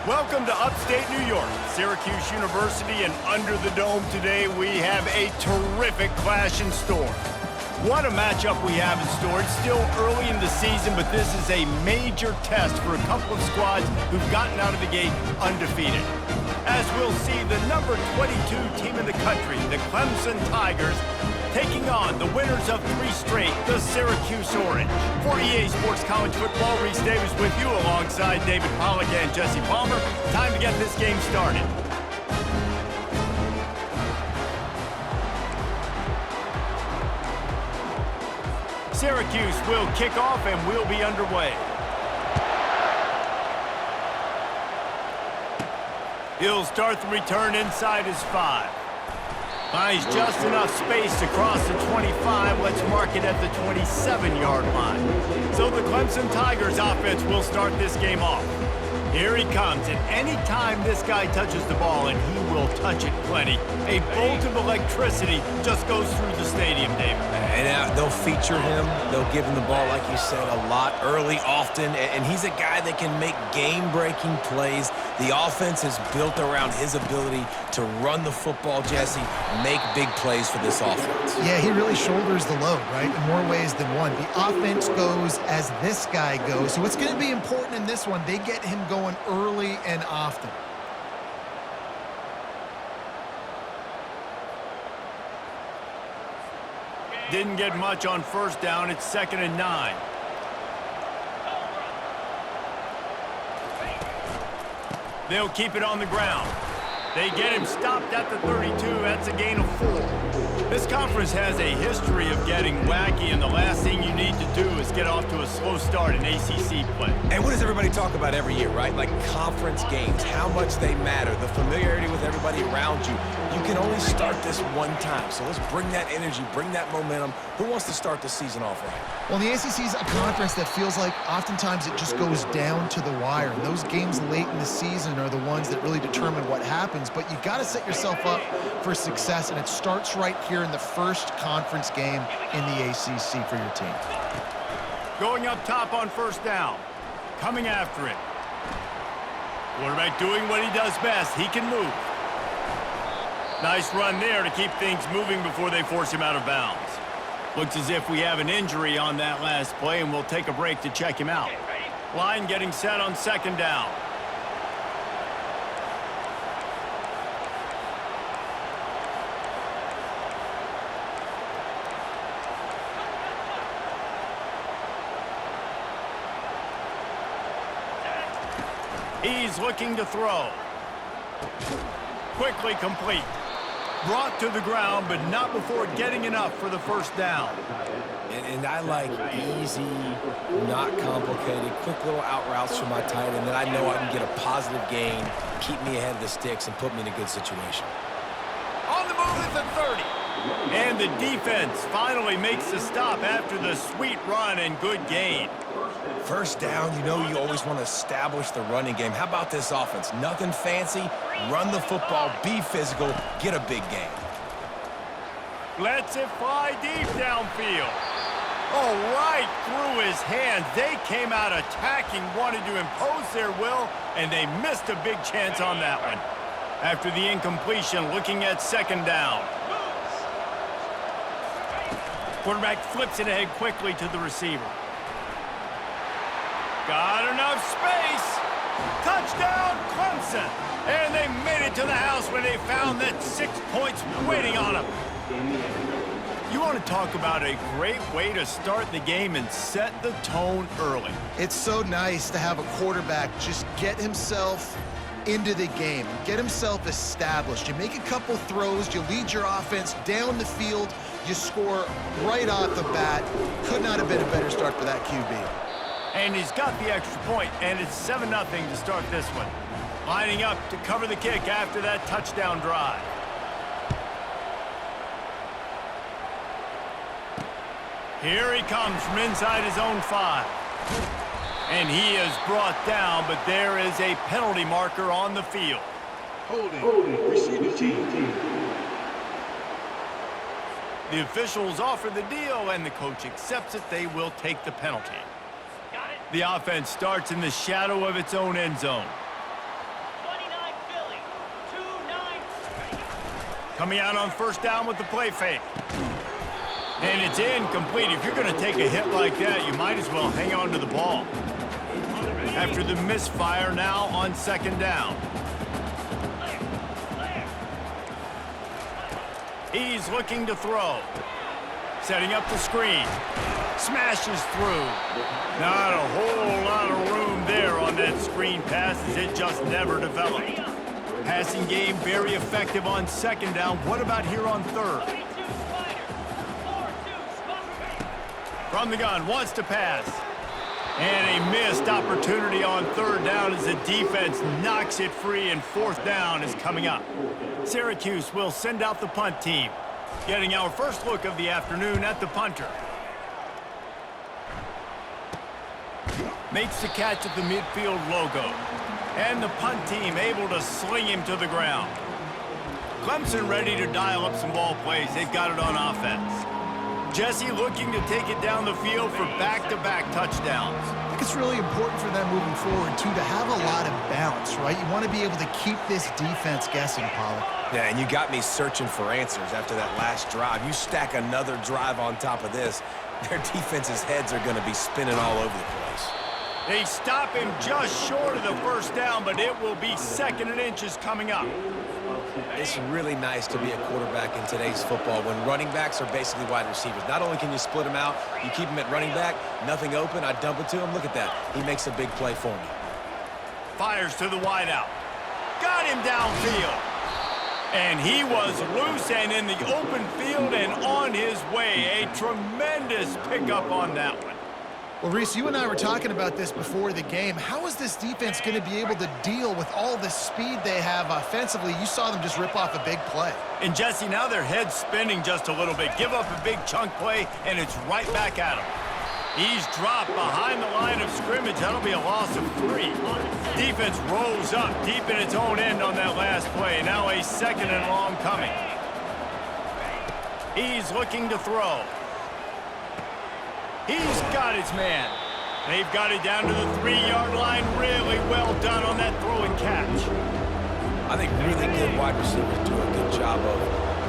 Welcome to upstate New York, Syracuse University, and under the dome today we have a terrific clash in store. What a matchup we have in store. It's still early in the season, but this is a major test for a couple of squads who've gotten out of the gate undefeated. As we'll see, the number 22 team in the country, the Clemson Tigers, taking on the winners of 3 straight, the Syracuse Orange. For EA Sports College Football, Reese Davis with you alongside David Pollack and Jesse Palmer. Time to get this game started. Syracuse will kick off and we'll be underway. He'll start the return inside his 5. Finds just enough space to cross the 25. Let's mark it at the 27-yard line. So the Clemson Tigers offense will start this game off. Here he comes, and any time this guy touches the ball, and he will touch it plenty, a bolt of electricity just goes through the stadium, David. And they'll feature him. They'll give him the ball, like you said, a lot, early, often, and he's a guy that can make game-breaking plays. The offense is built around his ability to run the football, Jesse, make big plays for this offense. Yeah, he really shoulders the load, right, in more ways than one. The offense goes as this guy goes, so it's going to be important in this one. They get him going early and often. Didn't get much on first down. It's 2nd and 9. They'll keep it on the ground. They get him stopped at the 32. That's a gain of 4. This conference has a history of getting wacky, and the last thing you need to do is get off to a slow start in ACC play. And what does everybody talk about every year, right? Like conference games, how much they matter, the familiarity with everybody around you. You can only start this one time, so let's bring that energy, bring that momentum. Who wants to start the season off right? Well, the ACC is a conference that feels like oftentimes it just goes down to the wire. And those games late in the season are the ones that really determine what happens. But you got to set yourself up for success, and it starts right here in the first conference game in the ACC for your team. Going up top on first down. Coming after it. Quarterback doing what he does best. He can move. Nice run there to keep things moving before they force him out of bounds. Looks as if we have an injury on that last play, and we'll take a break to check him out. Line getting set on 2nd down. He's looking to throw. Quickly complete. Brought to the ground, but not before getting enough for the first down. And I like easy, not complicated, quick little out routes for my tight end that I know I can get a positive gain, keep me ahead of the sticks, and put me in a good situation. On the move at the 30. And the defense finally makes the stop after the sweet run and good gain. First down, you know you always want to establish the running game. How about this offense? Nothing fancy. Run the football, be physical, get a big gain. Lets it fly deep downfield. Oh, right through his hands. They came out attacking, wanted to impose their will, and they missed a big chance on that one. After the incompletion, looking at 2nd down. Quarterback flips it ahead quickly to the receiver. Got enough space. Touchdown, Clemson. And they made it to the house when they found that 6 points waiting on them. You want to talk about a great way to start the game and set the tone early. It's so nice to have a quarterback just get himself into the game, get himself established. You make a couple throws, you lead your offense down the field, you score right off the bat. Could not have been a better start for that QB. And he's got the extra point, and it's 7-0 to start this one. Lining up to cover the kick after that touchdown drive. Here he comes from inside his own 5. And he is brought down, but there is a penalty marker on the field. Holding. Receiving team. The officials offer the deal, and the coach accepts it. They will take the penalty. The offense starts in the shadow of its own end zone. Coming out on first down with the play fake. And it's incomplete. If you're going to take a hit like that, you might as well hang on to the ball. After the misfire, now on second down. He's looking to throw. Setting up the screen. Smashes through. Not a whole lot of room there on that screen pass as it just never developed. Passing game very effective on second down. What about here on third? From the gun, wants to pass. And a missed opportunity on third down as the defense knocks it free, and fourth down is coming up. Syracuse will send out the punt team. Getting our first look of the afternoon at the punter. Makes the catch at the midfield logo. And the punt team able to sling him to the ground. Clemson ready to dial up some ball plays. They've got it on offense. Jesse looking to take it down the field for back-to-back touchdowns. I think it's really important for them moving forward, too, to have a lot of balance, right? You want to be able to keep this defense guessing, Pollack. Yeah, and you got me searching for answers after that last drive. You stack another drive on top of this, their defense's heads are going to be spinning all over the place. They stop him just short of the first down, but it will be second and inches coming up. It's really nice to be a quarterback in today's football when running backs are basically wide receivers. Not only can you split them out, you keep them at running back, nothing open, I dump it to him. Look at that. He makes a big play for me. Fires to the wideout. Got him downfield. And he was loose and in the open field and on his way. A tremendous pickup on that one. Well, Reese, you and I were talking about this before the game. How is this defense going to be able to deal with all the speed they have offensively? You saw them just rip off a big play. And, Jesse, now their head's spinning just a little bit. Give up a big chunk play, and it's right back at him. He's dropped behind the line of scrimmage. That'll be a loss of 3. Defense rolls up deep in its own end on that last play. Now a second and long coming. He's looking to throw. He's got his man. They've got it down to the 3-yard line. Really well done on that throw and catch. I think really good wide receivers do a good job of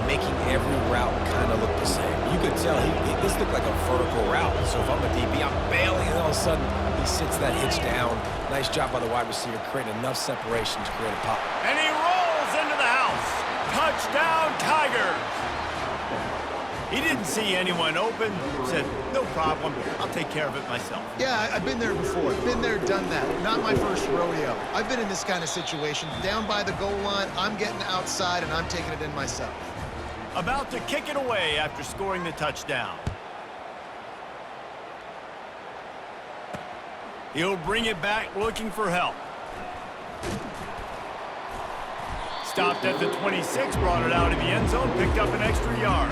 making every route kind of look the same. You could tell this looked like a vertical route. So if I'm a DB, I'm bailing, and all of a sudden he sits that hitch down. Nice job by the wide receiver, creating enough separation to create a pop. And he rolls into the house. Touchdown, Tigers. He didn't see anyone open, said, no problem, I'll take care of it myself. Yeah, I've been there before. Been there, done that. Not my first rodeo. I've been in this kind of situation. Down by the goal line, I'm getting outside, and I'm taking it in myself. About to kick it away after scoring the touchdown. He'll bring it back looking for help. Stopped at the 26, brought it out of the end zone, picked up an extra yard.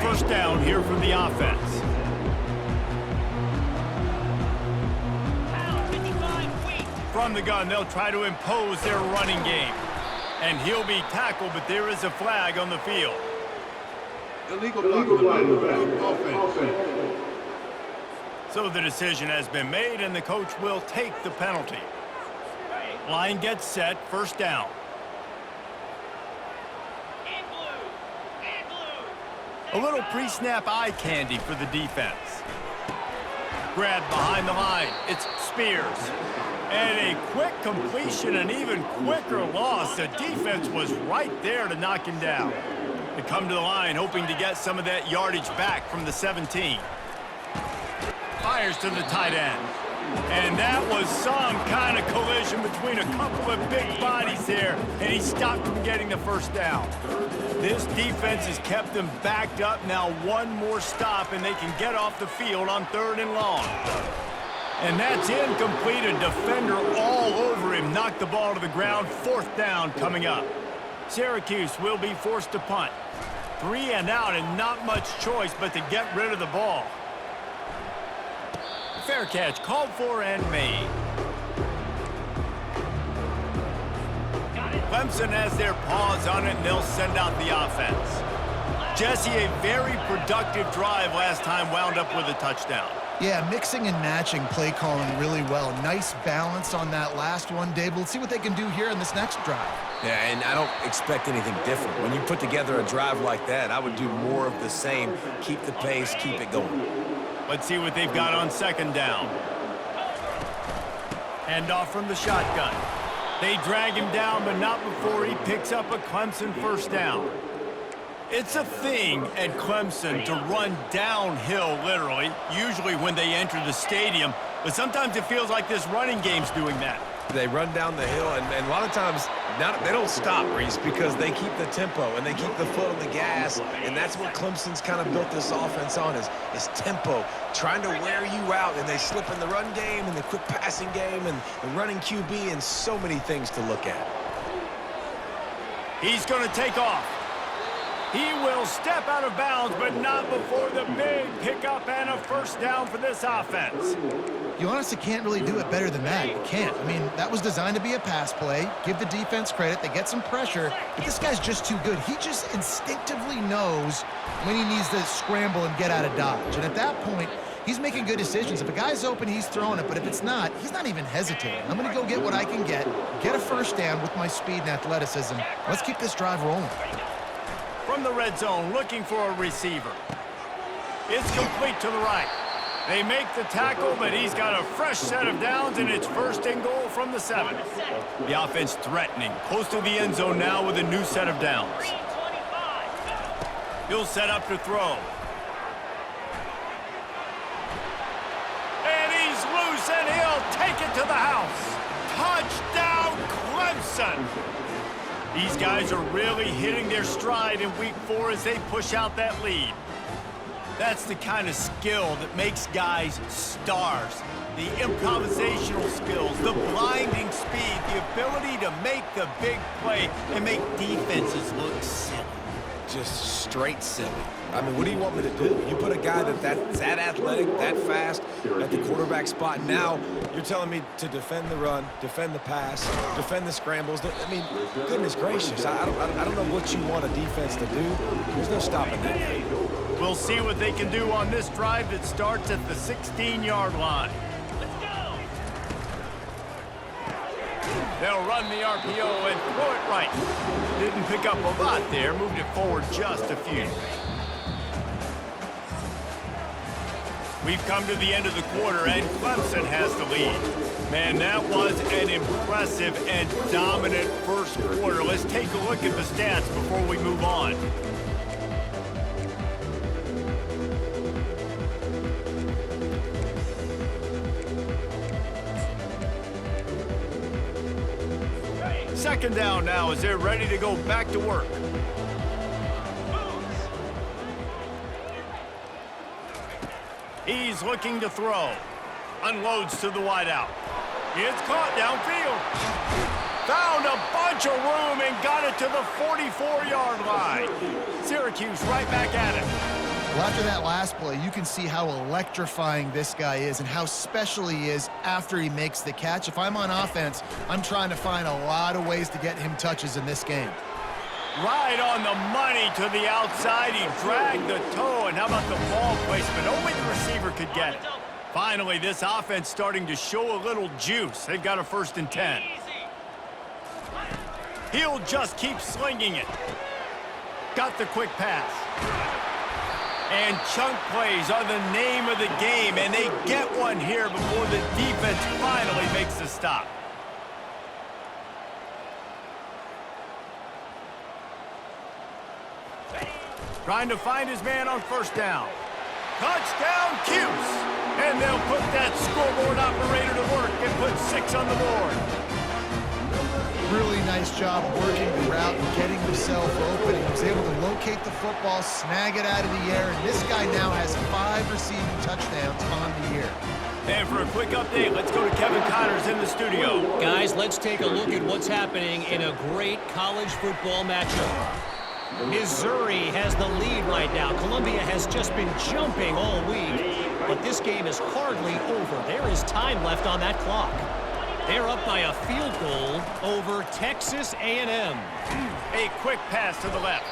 First down here from the offense. From the gun, they'll try to impose their running game. And he'll be tackled, but there is a flag on the field. Illegal blocking offense. So the decision has been made, and the coach will take the penalty. Line gets set, first down. A little pre-snap eye candy for the defense. Grabbed behind the line. It's Spears. And a quick completion, an even quicker loss. The defense was right there to knock him down. They come to the line hoping to get some of that yardage back from the 17. Fires to the tight end. And that was some kind of collision between a couple of big bodies there, and he stopped from getting the first down. This defense has kept them backed up. Now one more stop, and they can get off the field on third and long. And that's incomplete. A defender all over him. Knocked the ball to the ground. Fourth down coming up. Syracuse will be forced to punt. 3 and out, and not much choice but to get rid of the ball. Fair catch called for and made. Clemson has their paws on it, and they'll send out the offense. Jesse, a very productive drive last time, wound up with a touchdown. Yeah, mixing and matching play calling really well. Nice balance on that last one, Dave. Let's see what they can do here in this next drive. Yeah, and I don't expect anything different. When you put together a drive like that, I would do more of the same. Keep the pace, keep it going. Let's see what they've got on second down. Hand off from the shotgun. They drag him down, but not before he picks up a Clemson first down. It's a thing at Clemson to run downhill, literally, usually when they enter the stadium, but sometimes it feels like this running game's doing that. They run down the hill, and a lot of times they don't stop, Reese, because they keep the tempo and they keep the foot on the gas, and that's what Clemson's kind of built this offense on is tempo, trying to wear you out, and they slip in the run game and the quick passing game and the running QB and so many things to look at. He's going to take off. He will step out of bounds, but not before the big pickup and a first down for this offense. You honestly can't really do it better than that. You can't. I mean, that was designed to be a pass play. Give the defense credit. They get some pressure, but this guy's just too good. He just instinctively knows when he needs to scramble and get out of dodge. And at that point, he's making good decisions. If a guy's open, he's throwing it, but if it's not, he's not even hesitating. I'm going to go get what I can get a first down with my speed and athleticism. Let's keep this drive rolling. From the red zone, looking for a receiver. It's complete to the right. They make the tackle, but he's got a fresh set of downs, and it's first and goal from the 7. The offense threatening, close to the end zone now with a new set of downs. He'll set up to throw. And he's loose, and he'll take it to the house. Touchdown, Clemson! These guys are really hitting their stride in week 4 as they push out that lead. That's the kind of skill that makes guys stars. The improvisational skills, the blinding speed, the ability to make the big play and make defenses look silly. Just straight silly. I mean, what do you want me to do? You put a guy that's that athletic, that fast, at the quarterback spot. Now you're telling me to defend the run, defend the pass, defend the scrambles. I mean, goodness gracious. I don't know what you want a defense to do. There's no stopping that. We'll see what they can do on this drive that starts at the 16-yard line. They'll run the RPO and throw it right. Didn't pick up a lot there, moved it forward just a few. We've come to the end of the quarter, and Clemson has the lead. Man, that was an impressive and dominant first quarter. Let's take a look at the stats before we move on. Second down now as they're ready to go back to work. He's looking to throw. Unloads to the wideout. It's caught downfield. Found a bunch of room and got it to the 44-yard line. Syracuse right back at it. Well, after that last play, you can see how electrifying this guy is and how special he is after he makes the catch. If I'm on offense, I'm trying to find a lot of ways to get him touches in this game. Right on the money to the outside. He dragged the toe, and how about the ball placement? Only the receiver could get it. Finally, this offense starting to show a little juice. They've got a 1st and 10. He'll just keep slinging it. Got the quick pass. And chunk plays are the name of the game, and they get one here before the defense finally makes the stop. Trying to find his man on first down. Touchdown, Cuse! And they'll put that scoreboard operator to work and put 6 on the board. Really nice job working the route and getting himself open. He was able to locate the football, snag it out of the air, and this guy now has 5 receiving touchdowns on the year. And for a quick update, let's go to Kevin Connors in the studio. Guys, let's take a look at what's happening in a great college football matchup. Missouri has the lead right now. Columbia has just been jumping all week, but this game is hardly over. There is time left on that clock. They're up by a field goal over Texas A&M. A quick pass to the left.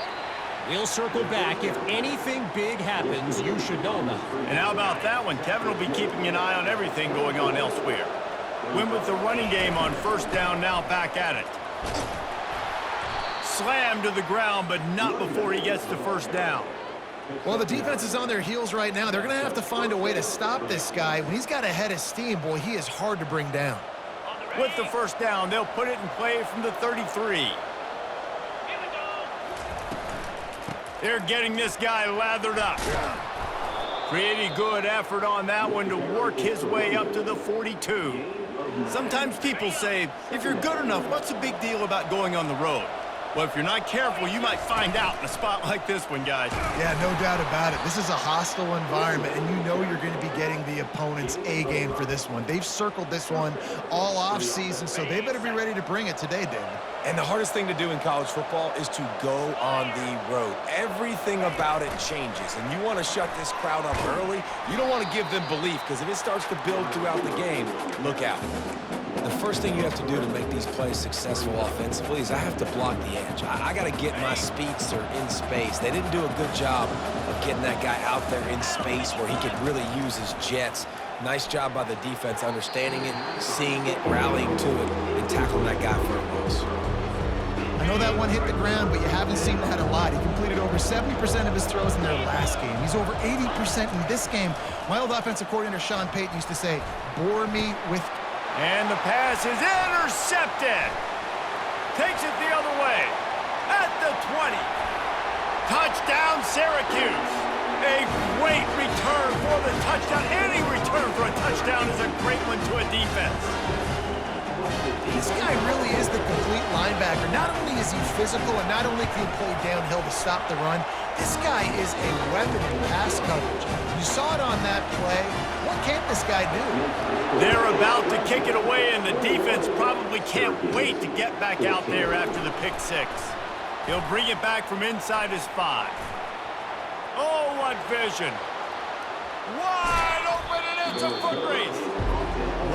We'll circle back. If anything big happens, you should know about it. And how about that one? Kevin will be keeping an eye on everything going on elsewhere. Win with the running game on first down, now back at it. Slammed to the ground, but not before he gets to first down. Well, the defense is on their heels right now. They're going to have to find a way to stop this guy. When he's got a head of steam, boy, he is hard to bring down. With the first down, they'll put it in play from the 33. They're getting this guy lathered up. Pretty good effort on that one to work his way up to the 42. Sometimes people say, if you're good enough, what's the big deal about going on the road? Well, if you're not careful, you might find out in a spot like this one, guys. Yeah, no doubt about it. This is a hostile environment, and you know you're going to be getting the opponent's A game for this one. They've circled this one all offseason, so they better be ready to bring it today, David. And the hardest thing to do in college football is to go on the road. Everything about it changes, and you want to shut this crowd up early. You don't want to give them belief, because if it starts to build throughout the game, look out. The first thing you have to do to make these plays successful offensively is I have to block the edge. I got to get my speedster in space. They didn't do a good job of getting that guy out there in space where he could really use his jets. Nice job by the defense understanding it, seeing it, rallying to it, and tackling that guy for a loss. I know that one hit the ground, but you haven't seen that a lot. He completed over 70% of his throws in their last game. He's over 80% in this game. My old offensive coordinator, Sean Payton, used to say, bore me with... And the pass is intercepted. Takes it the other way. At the 20. Touchdown, Syracuse. A great return for the touchdown. Any return for a touchdown is a great one to a defense. This guy really is the complete linebacker. Not only is he physical and not only can he play downhill to stop the run, this guy is a weapon in pass coverage. You saw it on that play. What can't this guy do? They're about to kick it away, and the defense probably can't wait to get back out there after the pick six. He'll bring it back from inside his 5. Oh, what vision. Wide open, and it's a foot race.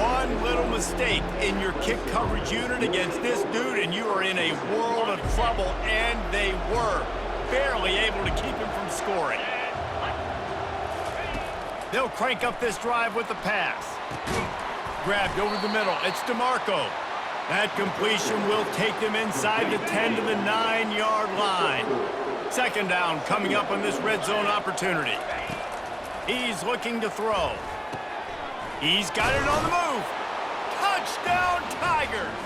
One little mistake in your kick coverage unit against this dude, and you are in a world of trouble, and they were barely able to keep him from scoring. They'll crank up this drive with the pass. Grabbed over the middle. It's DeMarco. That completion will take them inside the 10 to the 9-yard line. Second down coming up on this red zone opportunity. He's looking to throw. He's got it on the move. Touchdown, Tigers.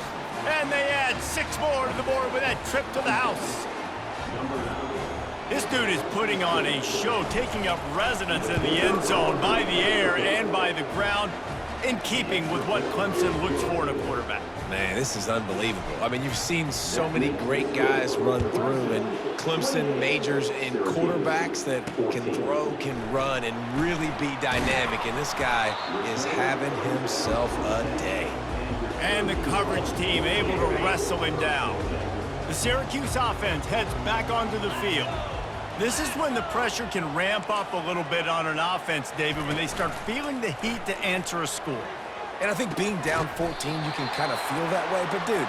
And they add 6 more to the board with that trip to the house. This dude is putting on a show, taking up residence in the end zone by the air and by the ground, in keeping with what Clemson looks for in a quarterback. Man, this is unbelievable. I mean, you've seen so many great guys run through, and Clemson majors in quarterbacks that can throw, can run, and really be dynamic, and this guy is having himself a day. And the coverage team able to wrestle him down. The Syracuse offense heads back onto the field. This is when the pressure can ramp up a little bit on an offense, David, when they start feeling the heat to answer a score. And I think being down 14, you can kind of feel that way. But, dude,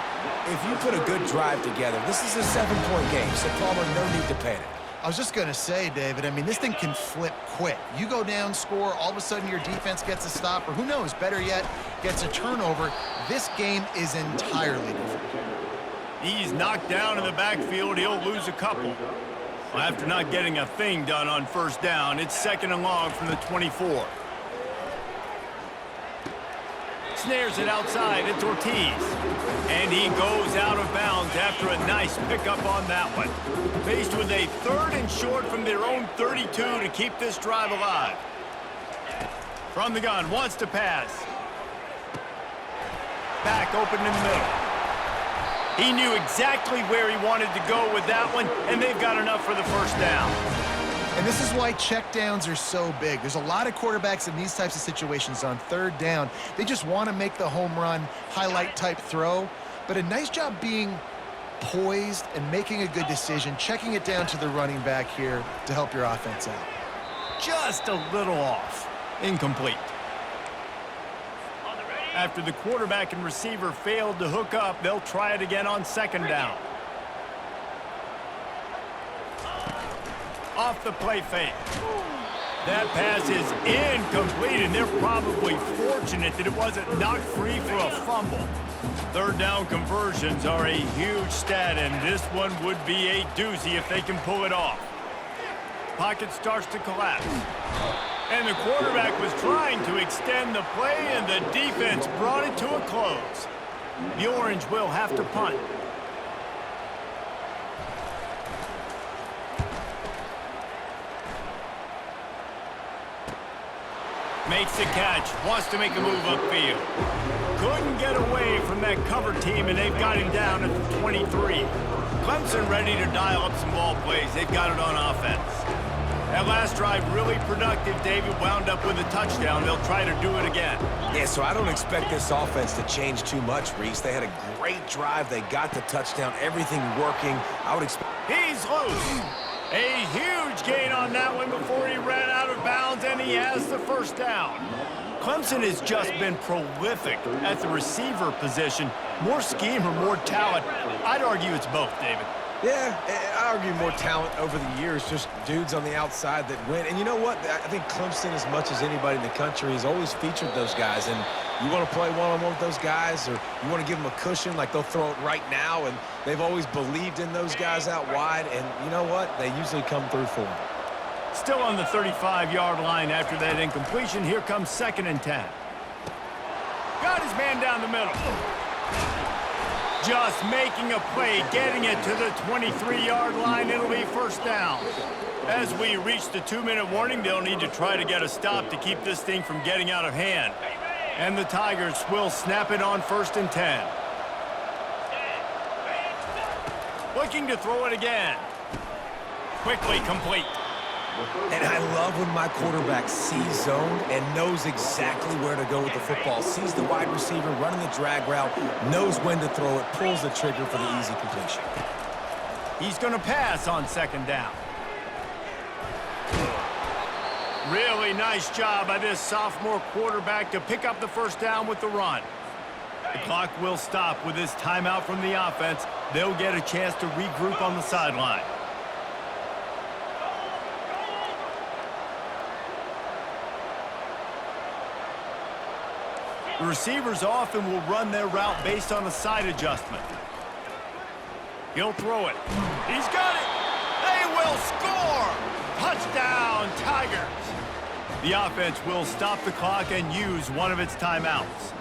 if you put a good drive together, this is a 7-point game, so Palmer, no need to panic. I was just going to say, David, I mean, this thing can flip quick. You go down, score, all of a sudden your defense gets a stop, or who knows, better yet, gets a turnover. This game is entirely different. He's knocked down in the backfield. He'll lose a couple. Well, after not getting a thing done on first down, it's 2nd and long from the 24. Snares it outside. It's Ortiz. And he goes out of bounds after a nice pickup on that one. Faced with a 3rd and short from their own 32 to keep this drive alive. From the gun, wants to pass. Back open in the middle. He knew exactly where he wanted to go with that one, and they've got enough for the first down. And this is why checkdowns are so big. There's a lot of quarterbacks in these types of situations on 3rd down. They just want to make the home run, highlight-type throw. But a nice job being poised and making a good decision, checking it down to the running back here to help your offense out. Just a little off. Incomplete. After the quarterback and receiver failed to hook up, they'll try it again on 2nd down. off the play fake. That pass is incomplete, and they're probably fortunate that it wasn't knocked free for a fumble. Third down conversions are a huge stat, and this one would be a doozy if they can pull it off. Pocket starts to collapse. And the quarterback was trying to extend the play, and the defense brought it to a close. The Orange will have to punt. Makes the catch, wants to make a move upfield. Couldn't get away from that cover team, and they've got him down at the 23. Clemson ready to dial up some ball plays. They've got it on offense. That last drive really productive. David wound up with a touchdown. They'll try to do it again. Yeah, so I don't expect this offense to change too much, Reese. They had a great drive. They got the touchdown. Everything working. I would expect... He's loose. A huge gain on that one before he ran out of bounds, and he has the first down. Clemson has just been prolific at the receiver position. More scheme or more talent? I'd argue it's both, David. Yeah, I argue more talent over the years, just dudes on the outside that win. And you know what? I think Clemson, as much as anybody in the country, has always featured those guys. And you want to play one-on-one with those guys, or you want to give them a cushion, like they'll throw it right now. And they've always believed in those guys out wide. And you know what? They usually come through for them. Still on the 35-yard line after that incompletion. Here comes 2nd and 10. Got his man down the middle. Just making a play, getting it to the 23-yard line. It'll be first down. As we reach the 2-minute warning, they'll need to try to get a stop to keep this thing from getting out of hand. And the Tigers will snap it on 1st and 10. Looking to throw it again. Quickly complete. And I love when my quarterback sees zone and knows exactly where to go with the football. Sees the wide receiver running the drag route, knows when to throw it, pulls the trigger for the easy completion. He's going to pass on 2nd down. Really nice job by this sophomore quarterback to pick up the first down with the run. The clock will stop with this timeout from the offense. They'll get a chance to regroup on the sideline. The receivers often will run their route based on a side adjustment. He'll throw it. He's got it. They will score. Touchdown, Tigers. The offense will stop the clock and use one of its timeouts.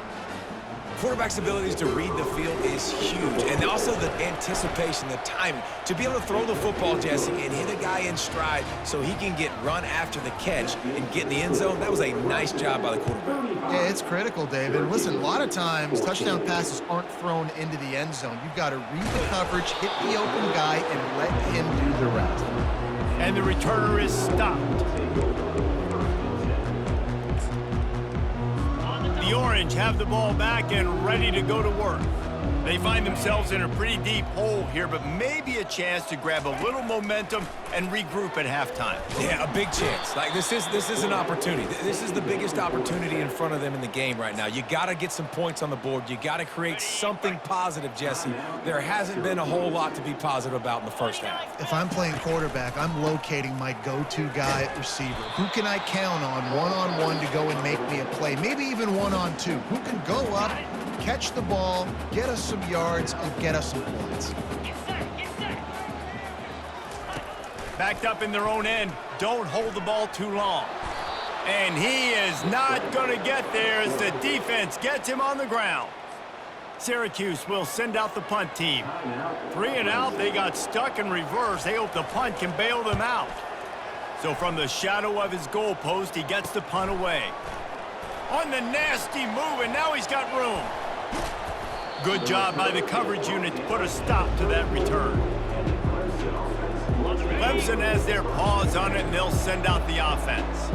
Quarterback's abilities to read the field is huge, and also the anticipation, the timing. To be able to throw the football, Jesse, and hit a guy in stride so he can get run after the catch and get in the end zone, that was a nice job by the quarterback. Yeah, it's critical, David. Listen, a lot of times touchdown passes aren't thrown into the end zone. You've got to read the coverage, hit the open guy, and let him do the rest. And the returner is stopped. The Orange have the ball back and ready to go to work. They find themselves in a pretty deep hole here, but maybe a chance to grab a little momentum and regroup at halftime. Yeah, a big chance. Like this is an opportunity. This is the biggest opportunity in front of them in the game right now. You got to get some points on the board. You got to create something positive, Jesse. There hasn't been a whole lot to be positive about in the first half. If I'm playing quarterback, I'm locating my go-to guy at receiver. Who can I count on one-on-one to go and make me a play? Maybe even one-on-two. Who can go up, catch the ball, get us some yards, and get us some points. Backed up in their own end, don't hold the ball too long. And he is not going to get there as the defense gets him on the ground. Syracuse will send out the punt team. 3 and out, they got stuck in reverse. They hope the punt can bail them out. So from the shadow of his goalpost, he gets the punt away. On the nasty move, and now he's got room. Good job by the coverage unit to put a stop to that return. Clemson has their paws on it, and they'll send out the offense.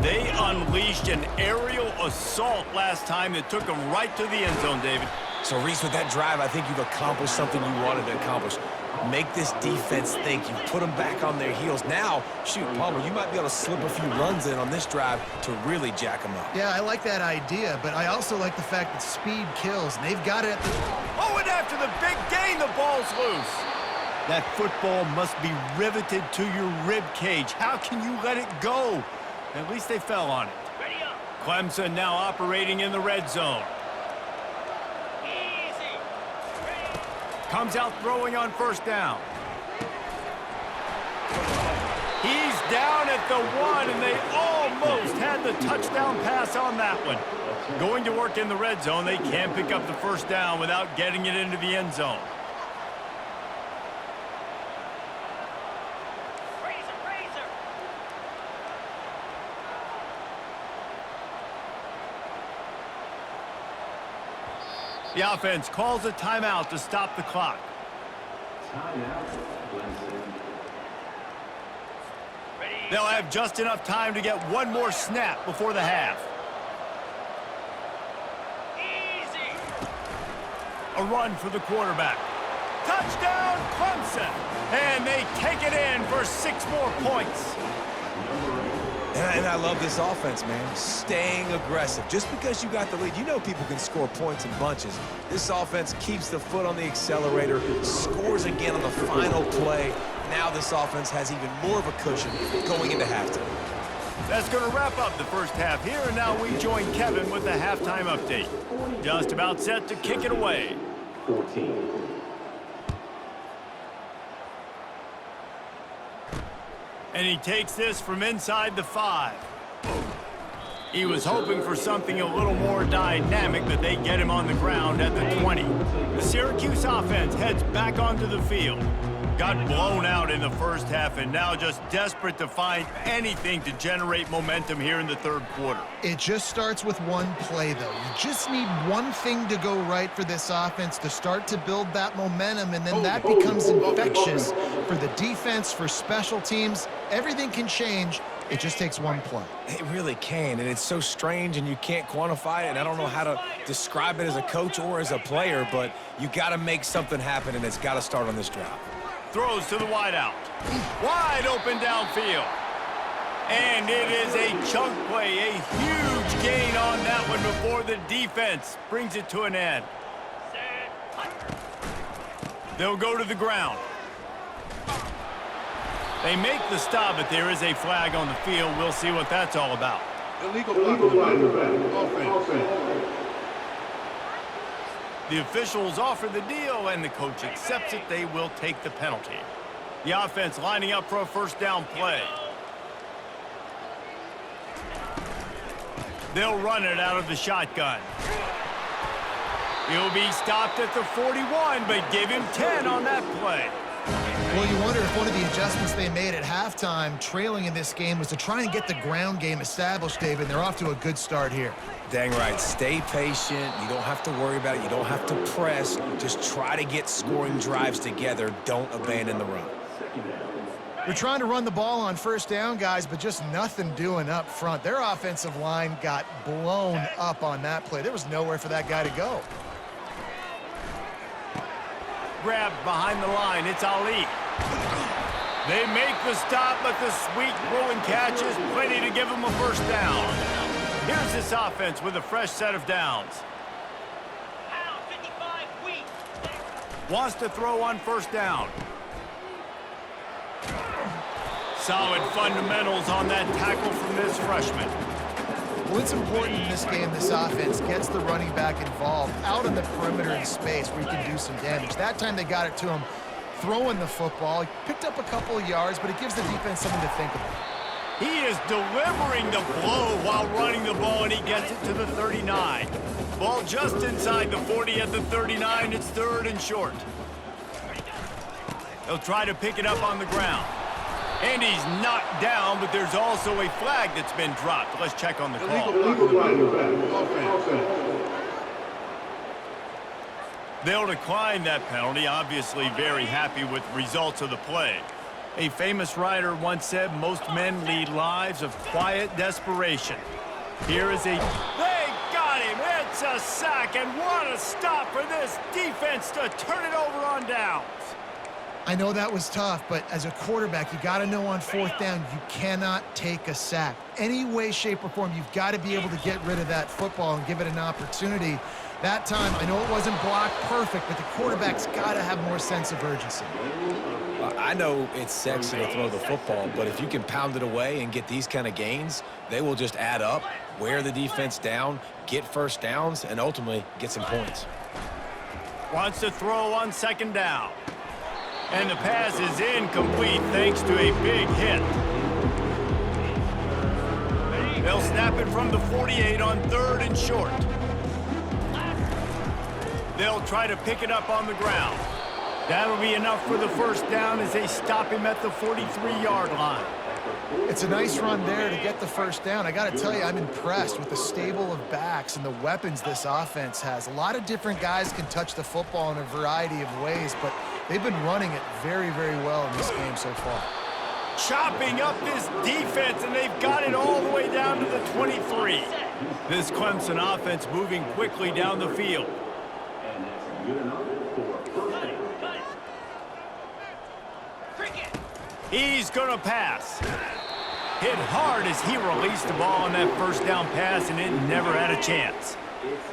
They unleashed an aerial assault last time that took them right to the end zone, David. So, Reese, with that drive, I think you've accomplished something you wanted to accomplish. Make this defense think. You put them back on their heels. Now, shoot, Palmer, you might be able to slip a few runs in on this drive to really jack them up. Yeah, I like that idea, but I also like the fact that speed kills, and they've got it at the... Oh, and after the big gain, the ball's loose. That football must be riveted to your rib cage. How can you let it go? At least they fell on it. Clemson now operating in the red zone. Comes out throwing on first down. He's down at the 1, and they almost had the touchdown pass on that one. Going to work in the red zone, they can pick up the first down without getting it into the end zone. The offense calls a timeout to stop the clock. They'll have just enough time to get one more snap before the half. A run for the quarterback. Touchdown, Clemson! And they take it in for 6 more points. And I love this offense, man. Staying aggressive. Just because you got the lead, you know people can score points in bunches. This offense keeps the foot on the accelerator, scores again on the final play. Now this offense has even more of a cushion going into halftime. That's going to wrap up the first half here, and now we join Kevin with the halftime update. Just about set to kick it away. 14. And he takes this from inside the 5. He was hoping for something a little more dynamic, but they get him on the ground at the 20. The Syracuse offense heads back onto the field. Got blown out in the first half and now just desperate to find anything to generate momentum here in the third quarter. It just starts with one play, though. You just need one thing to go right for this offense to start to build that momentum, and then that becomes infectious for the defense, for special teams. Everything can change. It just takes one play. It really can, and it's so strange, and you can't quantify it, and I don't know how to describe it as a coach or as a player, but you got to make something happen, and it's got to start on this drive. Throws to the wideout. Wide open downfield. And it is a chunk play, a huge gain on that one before the defense brings it to an end. They'll go to the ground. They make the stop, but there is a flag on the field. We'll see what that's all about. Illegal blocking. Offense. The officials offer the deal, and the coach accepts it. They will take the penalty. The offense lining up for a first down play. They'll run it out of the shotgun. He'll be stopped at the 41, but give him 10 on that play. Well, you wonder if one of the adjustments they made at halftime, trailing in this game, was to try and get the ground game established, David. They're off to a good start here. Dang right. Stay patient. You don't have to worry about it. You don't have to press. Just try to get scoring drives together. Don't abandon the run. They're trying to run the ball on first down, guys, but just nothing doing up front. Their offensive line got blown up on that play. There was nowhere for that guy to go. Grabbed behind the line. It's Ali. They make the stop, but the sweet throwing catch is plenty to give them a first down. Here's this offense with a fresh set of downs. Wants to throw on first down. Solid fundamentals on that tackle from this freshman. Well, it's important in this game this offense gets the running back involved out on the perimeter in space where he can do some damage. That time they got it to him throwing the football. He picked up a couple of yards, but it gives the defense something to think about. He is delivering the blow while running the ball, and he gets it to the 39. Ball just inside the 40 at the 39. It's third and short. They'll try to pick it up on the ground. And he's knocked down, but there's also a flag that's been dropped. Let's check on the call. They'll decline that penalty, obviously very happy with results of the play. A famous writer once said, most men lead lives of quiet desperation. Here is they got him. It's a sack, and what a stop for this defense to turn it over on downs. I know that was tough, but as a quarterback, you got to know on fourth down, you cannot take a sack. Any way, shape, or form, you've got to be able to get rid of that football and give it an opportunity. That time, I know it wasn't blocked perfect, but the quarterback's got to have more sense of urgency. Well, I know it's sexy to throw the football, but if you can pound it away and get these kind of gains, they will just add up, wear the defense down, get first downs, and ultimately get some points. Wants to throw on second down. And the pass is incomplete thanks to a big hit. They'll snap it from the 48 on 3rd and short. They'll try to pick it up on the ground. That'll be enough for the first down as they stop him at the 43-yard line. It's a nice run there to get the first down. I got to tell you, I'm impressed with the stable of backs and the weapons this offense has. A lot of different guys can touch the football in a variety of ways, but they've been running it very, very well in this game so far. Chopping up this defense, and they've got it all the way down to the 23. This Clemson offense moving quickly down the field. He's going to pass. Hit hard as he released the ball on that first down pass, and it never had a chance.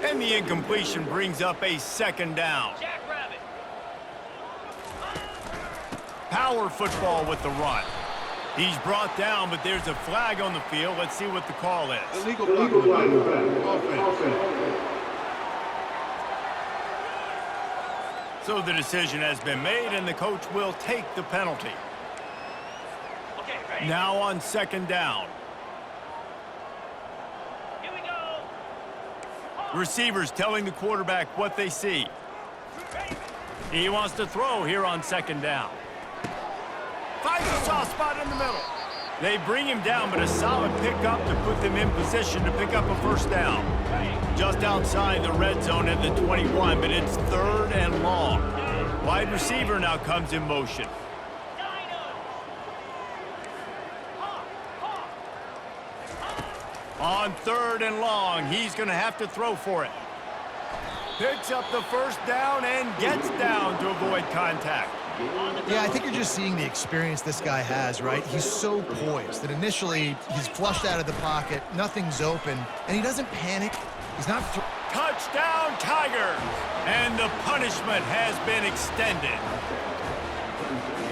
And the incompletion brings up a second down. Power football with the run. He's brought down, but there's a flag on the field. Let's see what the call is. Illegal flag. Offense. So the decision has been made, and the coach will take the penalty. Now on second down. Here we go. Receivers telling the quarterback what they see. He wants to throw here on second down. Finds a soft spot in the middle. They bring him down, but a solid pickup to put them in position to pick up a first down. Just outside the red zone at the 21, but it's 3rd and long. Wide receiver now comes in motion. On 3rd and long, he's going to have to throw for it. Picks up the first down and gets down to avoid contact. Yeah, I think you're just seeing the experience this guy has, right? He's so poised that initially he's flushed out of the pocket, nothing's open, and he doesn't panic. He's not... Touchdown, Tigers! And the punishment has been extended.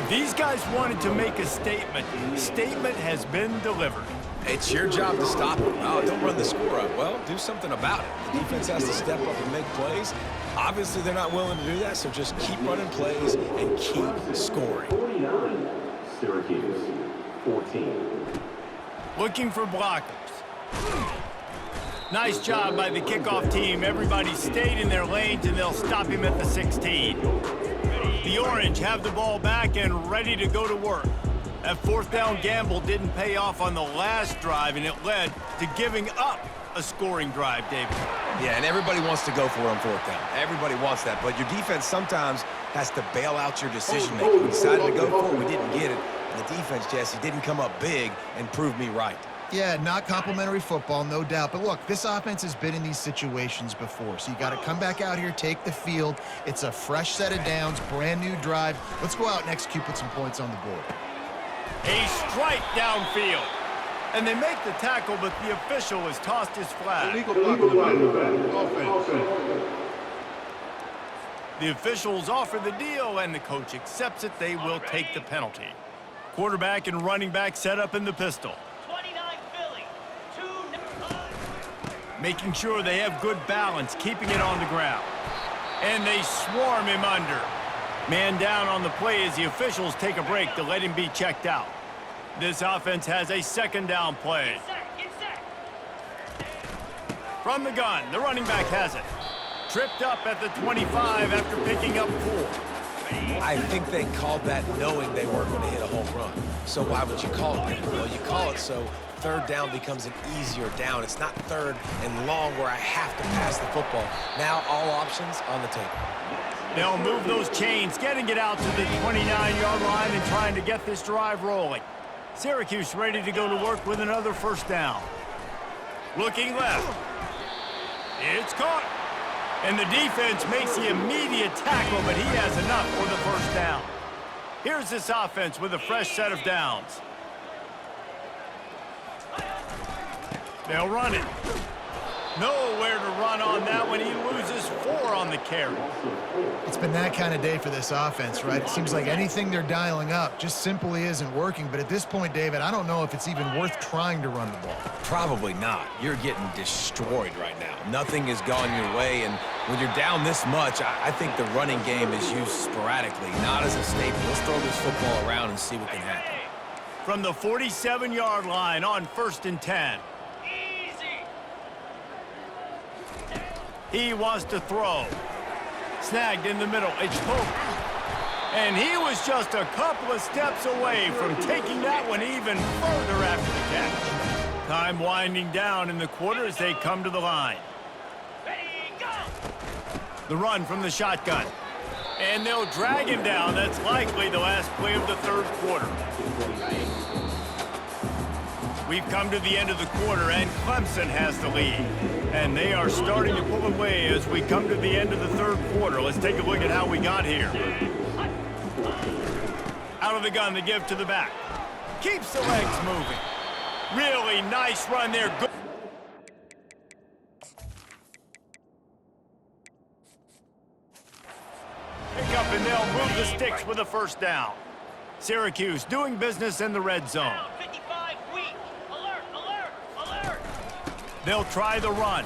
If these guys wanted to make a statement, statement has been delivered. It's your job to stop it. Oh, don't run the score up. Well, do something about it. The defense has to step up and make plays. Obviously, they're not willing to do that, so just keep running plays and keep scoring. 49, Syracuse, 14. Looking for blockers. Nice job by the kickoff team. Everybody stayed in their lanes, and they'll stop him at the 16. The Orange have the ball back and ready to go to work. That 4th down gamble didn't pay off on the last drive, and it led to giving up a scoring drive, David. Yeah, and everybody wants to go for it on 4th down. Everybody wants that, but your defense sometimes has to bail out your decision-making. We decided to go for it, we didn't get it. And the defense, Jesse, didn't come up big and prove me right. Yeah, not complimentary football, no doubt. But look, this offense has been in these situations before, so you got to come back out here, take the field. It's a fresh set of downs, brand new drive. Let's go out and execute, put some points on the board. A strike downfield. And they make the tackle, but the official has tossed his flag. Illegal flag. Offense. The officials offer the deal, and the coach accepts it. They will take the penalty. Quarterback and running back set up in the pistol. 29 Philly. 2-9. Making sure they have good balance, keeping it on the ground. And they swarm him under. Man down on the play as the officials take a break to let him be checked out. This offense has a second down play. Get set. From the gun, the running back has it. Tripped up at the 25 after picking up 4. I think they called that knowing they weren't going to hit a home run. So why would you call it that? Well, you call it so 3rd down becomes an easier down. It's not 3rd and long where I have to pass the football. Now all options on the table. They'll move those chains, getting it out to the 29-yard line and trying to get this drive rolling. Syracuse ready to go to work with another first down. Looking left. It's caught. And the defense makes the immediate tackle, but he has enough for the first down. Here's this offense with a fresh set of downs. They'll run it. Nowhere to run on that one. He loses 4 on the carry. It's been that kind of day for this offense, right? It seems like anything they're dialing up just simply isn't working. But at this point, David, I don't know if it's even worth trying to run the ball. Probably not. You're getting destroyed right now. Nothing is going your way, and when you're down this much, I think the running game is used sporadically, not as a staple. Let's throw this football around and see what can happen. From the 47-yard line on 1st and 10. He wants to throw. Snagged in the middle. It's Pope. And he was just a couple of steps away from taking that one even further after the catch. Time winding down in the quarter as they come to the line. Ready, go! The run from the shotgun. And they'll drag him down. That's likely the last play of the 3rd quarter. We've come to the end of the quarter, and Clemson has the lead. And they are starting to pull away as we come to the end of the 3rd quarter. Let's take a look at how we got here. Out of the gun, the give to the back. Keeps the legs moving. Really nice run there. Good. Pick up, and they'll move the sticks with a 1st down. Syracuse doing business in the red zone. Down 55 weak. Alert, alert, alert! They'll try the run.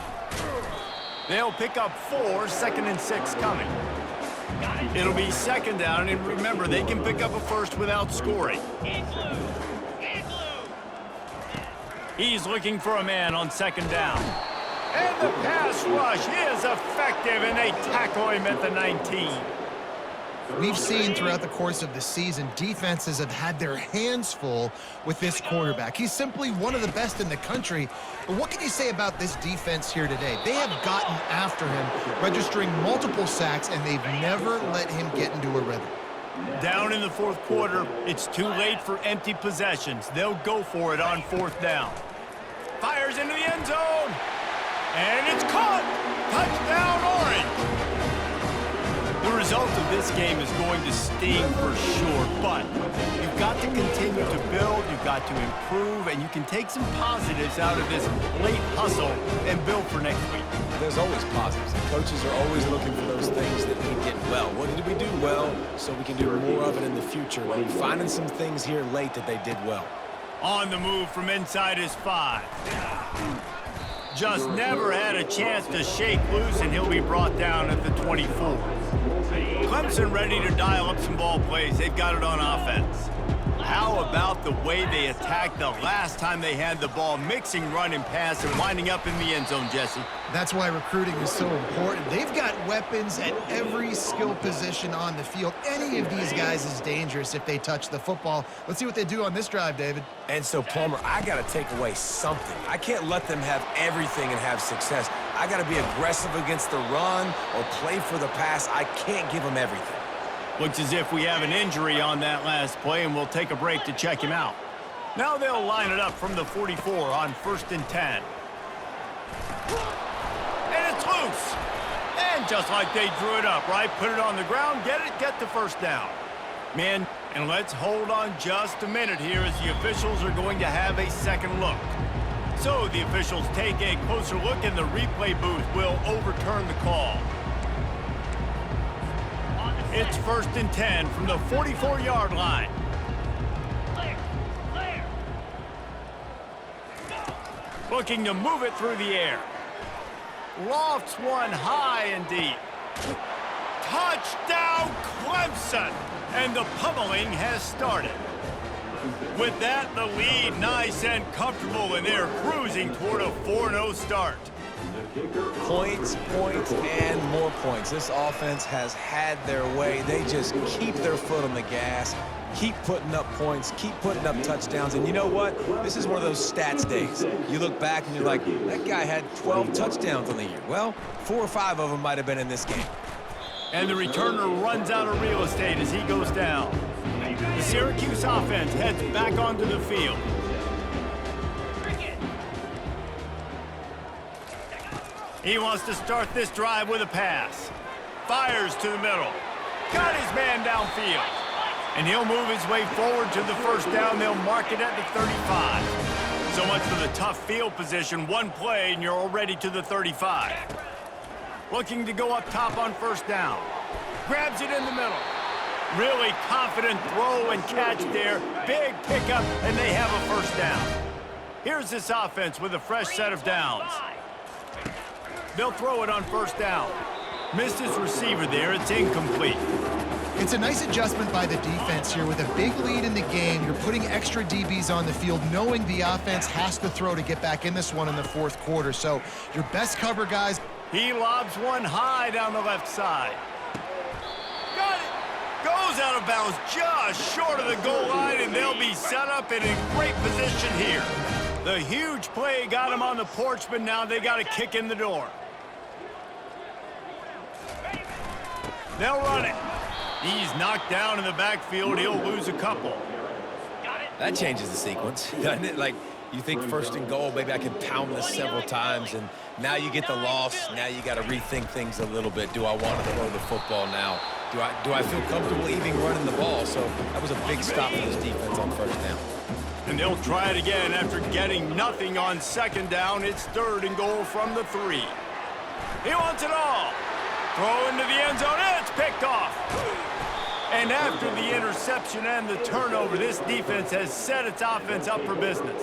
They'll pick up 4, 2nd and 6 coming. It'll be 2nd down, and remember, they can pick up a 1st without scoring. In blue! In blue! He's looking for a man on 2nd down. And the pass rush is effective, and they tackle him at the 19. We've seen throughout the course of the season, defenses have had their hands full with this quarterback. He's simply one of the best in the country. But what can you say about this defense here today? They have gotten after him, registering multiple sacks, and they've never let him get into a rhythm. Down in the 4th quarter, it's too late for empty possessions. They'll go for it on 4th down. Fires into the end zone. And it's caught. Touchdown, Orange. The result of this game is going to sting for sure, but you've got to continue to build, you've got to improve, and you can take some positives out of this late hustle and build for next week. There's always positives, and coaches are always looking for those things that we did well. What did we do well so we can do more of it in the future? Well, we're finding some things here late that they did well. On the move from inside his 5. Just never had a chance to shake loose, and he'll be brought down at the 24. Clemson ready to dial up some ball plays. They've got it on offense. How about the way they attacked the last time they had the ball, mixing run and pass and winding up in the end zone, Jesse? That's why recruiting is so important. They've got weapons at every skill position on the field. Any of these guys is dangerous if they touch the football. Let's see what they do on this drive, David. And so, Palmer, I got to take away something. I can't let them have everything and have success. I got to be aggressive against the run or play for the pass. I can't give them everything. Looks as if we have an injury on that last play, and we'll take a break to check him out. Now they'll line it up from the 44 on 1st and 10. And it's loose. And just like they drew it up, right? Put it on the ground, get it, get the 1st down. Man, and let's hold on just a minute here as the officials are going to have a 2nd look. So the officials take a closer look, and the replay booth will overturn the call. It's 1st and 10 from the 44-yard line. Clear! Clear! Looking to move it through the air. Lofts one high and deep. Touchdown, Clemson! And the pummeling has started. With that, the lead nice and comfortable, and they're cruising toward a 4-0 start. Points, points, and more points. This offense has had their way. They just keep their foot on the gas, keep putting up points, keep putting up touchdowns. And you know what? This is one of those stats days. You look back and you're like, that guy had 12 touchdowns on the year. Well, 4 or 5 of them might have been in this game. And the returner runs out of real estate as he goes down. The Syracuse offense heads back onto the field. He wants to start this drive with a pass. Fires to the middle. Got his man downfield. And he'll move his way forward to the 1st down. They'll mark it at the 35. So much for the tough field position. One play, and you're already to the 35. Looking to go up top on first down. Grabs it in the middle. Really confident throw and catch there. Big pickup, and they have a first down. Here's this offense with a fresh set of downs. They'll throw it on first down. Missed his receiver there. It's incomplete. It's a nice adjustment by the defense here. With a big lead in the game, you're putting extra DBs on the field, knowing the offense has to throw to get back in this one in the fourth quarter. So your best cover, guys. He lobs one high down the left side. Got it. Goes out of bounds just short of the goal line, and they'll be set up in a great position here. The huge play got him on the porch, but now they got to kick in the door. They'll run it. He's knocked down in the backfield. He'll lose a couple. That changes the sequence, doesn't it? Like, you think first and goal, maybe I can pound this several times, and now you get the loss. Now you got to rethink things a little bit. Do I want to throw the football now? Do I feel comfortable even running the ball? So that was a big stop for this defense on first down. And they'll try it again after getting nothing on second down. It's third and goal from the 3. He wants it all. Throw into the end zone. It's picked off. And after the interception and the turnover, this defense has set its offense up for business.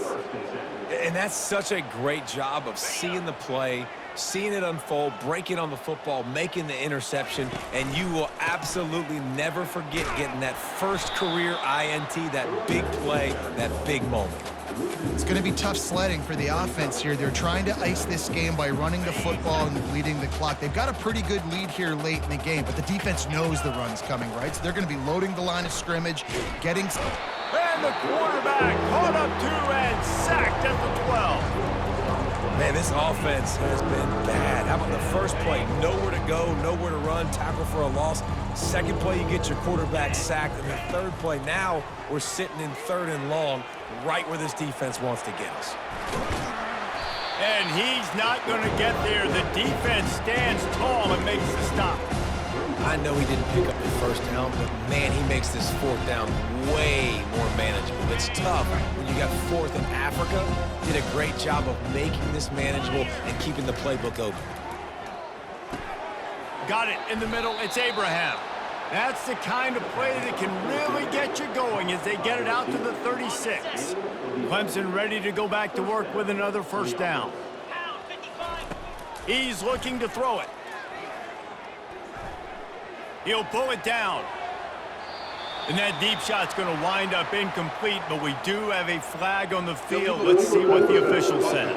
And that's such a great job of seeing the play, seeing it unfold, breaking on the football, making the interception, and you will absolutely never forget getting that first career INT, that big play, that big moment. It's going to be tough sledding for the offense here. They're trying to ice this game by running the football and bleeding the clock. They've got a pretty good lead here late in the game, but the defense knows the run's coming, right? So they're going to be loading the line of scrimmage, getting... And the quarterback caught up to and sacked at the 12. Man, this offense has been bad. How about the first play? Nowhere to go, nowhere to run, tackle for a loss. Second play, you get your quarterback sacked. And the third play, now we're sitting in third and long, right where this defense wants to get us. And he's not going to get there. The defense stands tall and makes the stop. I know he didn't pick up the first down, but man, he makes this fourth down way more manageable. It's tough when you got fourth in Africa. Did a great job of making this manageable and keeping the playbook open. Got it in the middle. It's Abraham. That's the kind of play that can really get you going as they get it out to the 36. Clemson ready to go back to work with another first down. He's looking to throw it. He'll pull it down. And that deep shot's going to wind up incomplete, but we do have a flag on the field. Let's see what the official says.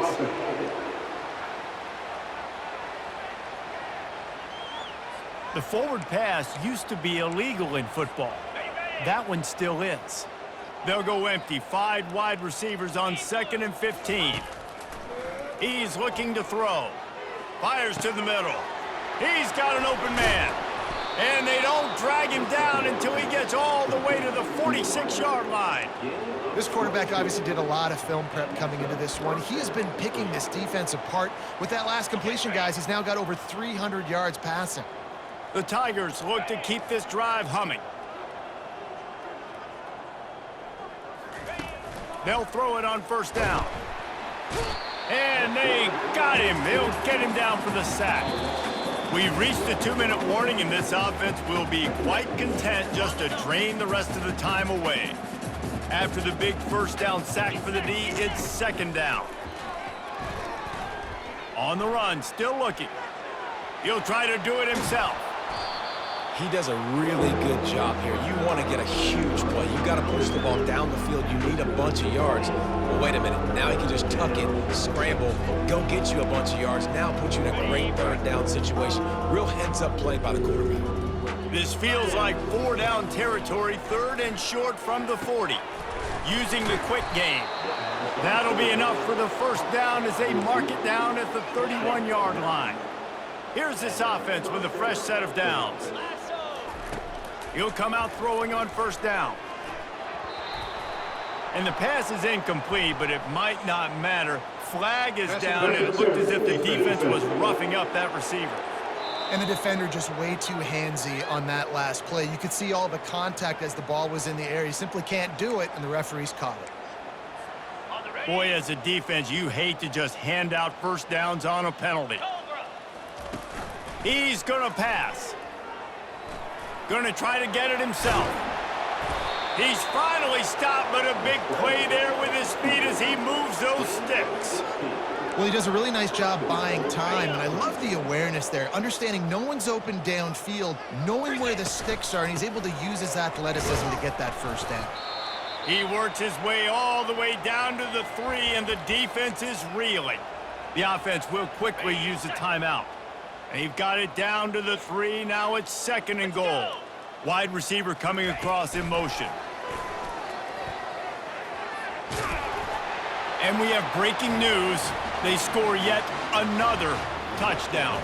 The forward pass used to be illegal in football. That one still is. They'll go empty. 5 wide receivers on 2nd and 15. He's looking to throw. Fires to the middle. He's got an open man. And they don't drag him down until he gets all the way to the 46-yard line. This quarterback obviously did a lot of film prep coming into this one. He has been picking this defense apart. With that last completion, guys, he's now got over 300 yards passing. The Tigers look to keep this drive humming. They'll throw it on first down. And they got him. They'll get him down for the sack. We've reached the 2-minute warning, and this offense will be quite content just to drain the rest of the time away. After the big first down sack for the D, it's second down. On the run, still looking. He'll try to do it himself. He does a really good job here. You want to get a huge play. You've got to push the ball down the field. You need a bunch of yards. Well, wait a minute. Now he can just tuck it, scramble, go get you a bunch of yards. Now put you in a great third down situation. Real heads-up play by the quarterback. This feels like 4-down territory, 3rd and short from the 40. Using the quick game. That'll be enough for the first down as they mark it down at the 31-yard line. Here's this offense with a fresh set of downs. He'll come out throwing on first down. And the pass is incomplete, but it might not matter. Flag is down, and it looked as if the defense was roughing up that receiver. And the defender just way too handsy on that last play. You could see all the contact as the ball was in the air. He simply can't do it, and the referees caught it. Boy, as a defense, you hate to just hand out first downs on a penalty. He's going to pass. Going to try to get it himself. He's finally stopped, but a big play there with his feet as he moves those sticks. Well, he does a really nice job buying time, and I love the awareness there, understanding no one's open downfield, knowing where the sticks are, and he's able to use his athleticism to get that first down. He works his way all the way down to the 3, and the defense is reeling. The offense will quickly use the timeout. They've got it down to the 3. Now it's 2nd and goal. Wide receiver coming across in motion. And we have breaking news. They score yet another touchdown.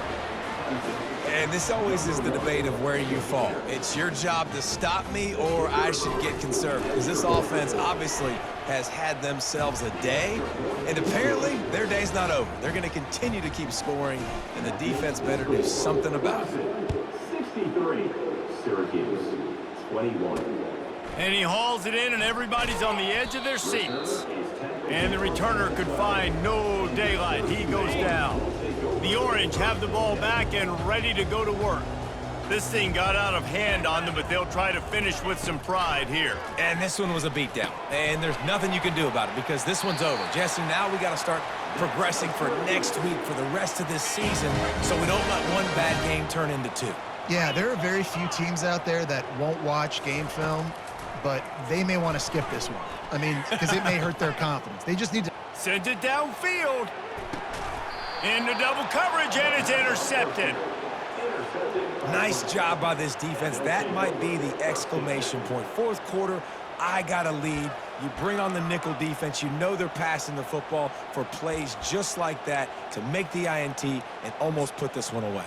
And this always is the debate of where you fall. It's your job to stop me, or I should get conservative. Because this offense obviously has had themselves a day, and apparently their day's not over. They're going to continue to keep scoring, and the defense better do something about it. 63, Syracuse, 21. And he hauls it in, and everybody's on the edge of their seats. And the returner could find no daylight. He goes down. The Orange have the ball back and ready to go to work. This thing got out of hand on them, but they'll try to finish with some pride here. And this one was a beatdown. And there's nothing you can do about it because this one's over. Jesse, now we got to start progressing for next week for the rest of this season so we don't let one bad game turn into 2. Yeah, there are very few teams out there that won't watch game film, but they may want to skip this one. I mean, because it may hurt their confidence. They just need to... Sends it downfield. Into double coverage, and it's intercepted. Nice job by this defense. That might be the exclamation point. 4th quarter, I got a lead. You bring on the nickel defense. You know they're passing the football for plays just like that to make the INT and almost put this one away.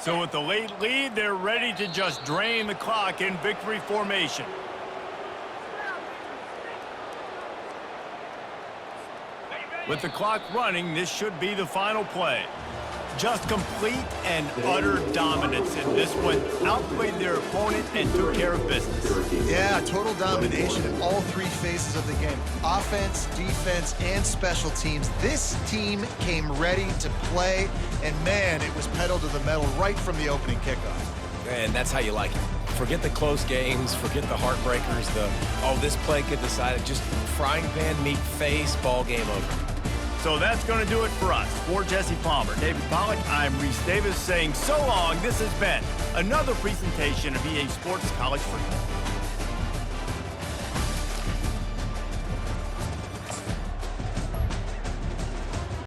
So with the late lead, they're ready to just drain the clock in victory formation. With the clock running, this should be the final play. Just complete and utter dominance, and this one outplayed their opponent and took care of business. Yeah, total domination in all 3 phases of the game. Offense, defense, and special teams. This team came ready to play, and man, it was pedal to the metal right from the opening kickoff. And that's how you like it. Forget the close games, forget the heartbreakers, this play could decide it. Just frying pan meet face, ball game over. So that's going to do it for us. For Jesse Palmer, David Pollack, I'm Reese Davis saying so long. This has been another presentation of EA Sports College Football.